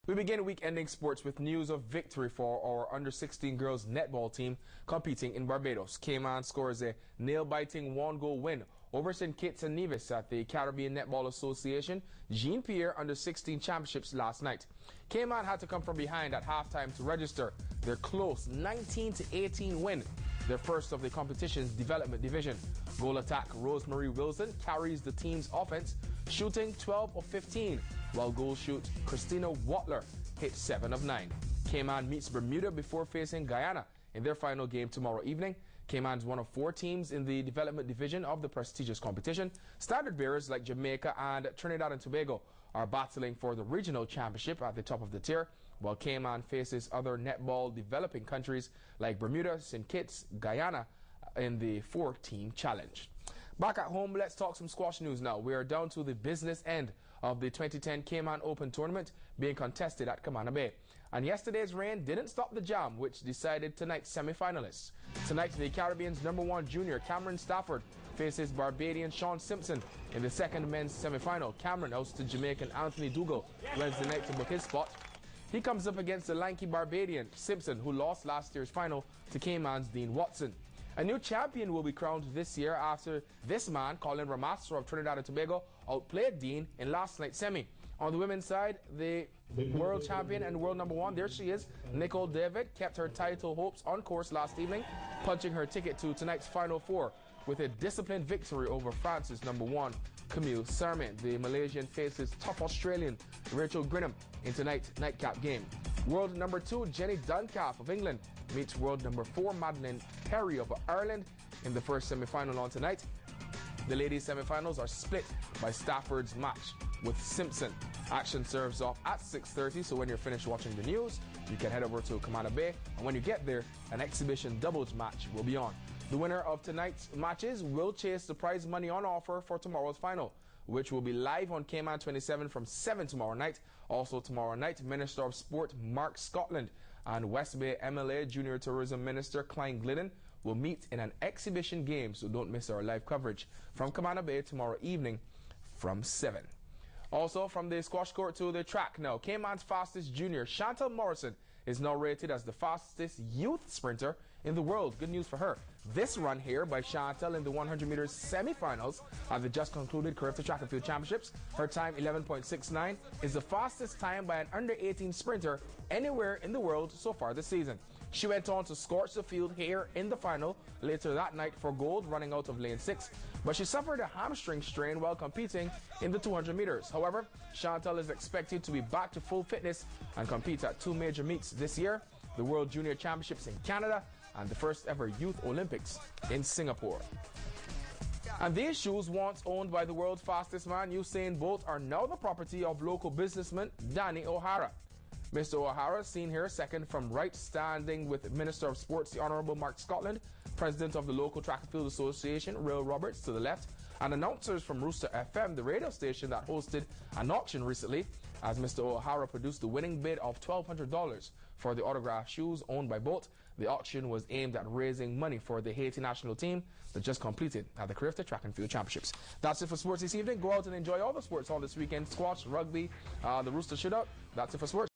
We begin week-ending sports with news of victory for our under-16 girls netball team competing in Barbados. Cayman scores a nail-biting one-goal win over St. Kitts and Nevis at the Caribbean Netball Association Jean-Pierre under-16 Championships last night. Cayman had to come from behind at halftime to register their close 19-18 win, their first of the competition's development division. Goal attack Rosemary Wilson carries the team's offense, shooting 12 of 15, while goal shoot Christina Watler hit 7 of 9. Cayman meets Bermuda before facing Guyana in their final game tomorrow evening. Cayman's one of 4 teams in the development division of the prestigious competition. Standard bearers like Jamaica and Trinidad and Tobago are battling for the regional championship at the top of the tier, while Cayman faces other netball developing countries like Bermuda, St. Kitts, Guyana in the 4-team challenge. Back at home, let's talk some squash news now. We are down to the business end of the 2010 Cayman Open tournament being contested at Camana Bay. And yesterday's rain didn't stop the jam, which decided tonight's semi-finalists. Tonight, the Caribbean's #1 junior Cameron Stafford faces Barbadian Sean Simpson in the second men's semi-final. Cameron ousted Jamaican Anthony Dougal Wednesday night to book his spot. He comes up against the lanky Barbadian Simpson, who lost last year's final to Cayman's Dean Watson. A new champion will be crowned this year after this man, Colin Ramastra of Trinidad and Tobago, outplayed Dean in last night's semi. On the women's side, the world champion and world #1, there she is, Nicole David, kept her title hopes on course last evening, punching her ticket to tonight's Final Four with a disciplined victory over France's #1, Camille Sermain. The Malaysian faces tough Australian Rachel Grinham in tonight's nightcap game. World #2, Jenny Duncalf of England meets world #4, Madeleine Perry of Ireland in the first semi-final on tonight. The ladies' semi-finals are split by Stafford's match with Simpson. Action serves off at 6:30, so when you're finished watching the news, you can head over to Camana Bay, and when you get there, an exhibition doubles match will be on. The winner of tonight's matches will chase the prize money on offer for tomorrow's final, which will be live on Cayman 27 from 7 tomorrow night. Also tomorrow night, Minister of Sport Mark Scotland and West Bay MLA Junior Tourism Minister Klein Glidden will meet in an exhibition game, so don't miss our live coverage from Camana Bay tomorrow evening from 7. Also from the squash court to the track now, Cayman's fastest junior Chantelle Morrison is now rated as the fastest youth sprinter in the world. Good news for her. This run here by Chantelle in the 100 meters semi-finals at the just concluded Caribbean Track and Field Championships, her time 11.69, is the fastest time by an under-18 sprinter anywhere in the world so far this season. She went on to scorch the field here in the final later that night for gold, running out of lane 6, but she suffered a hamstring strain while competing in the 200 meters. However, Chantelle is expected to be back to full fitness and compete at 2 major meets this year, the World Junior Championships in Canada and the first ever Youth Olympics in Singapore. And these shoes, once owned by the world's fastest man Usain Bolt, are now the property of local businessman Danny O'Hara. Mr. O'Hara, seen here second from right, standing with Minister of Sports, the Honourable Mark Scotland, President of the local Track and Field Association, Rail Roberts, to the left, and announcers from Rooster FM, the radio station that hosted an auction recently, as Mr. O'Hara produced the winning bid of $1,200 for the autographed shoes owned by Bolt. The auction was aimed at raising money for the Haiti national team that just completed at the Caribbean Track and Field Championships. That's it for sports this evening. Go out and enjoy all the sports all this weekend. Squash, rugby, the Rooster Shootout. That's it for sports.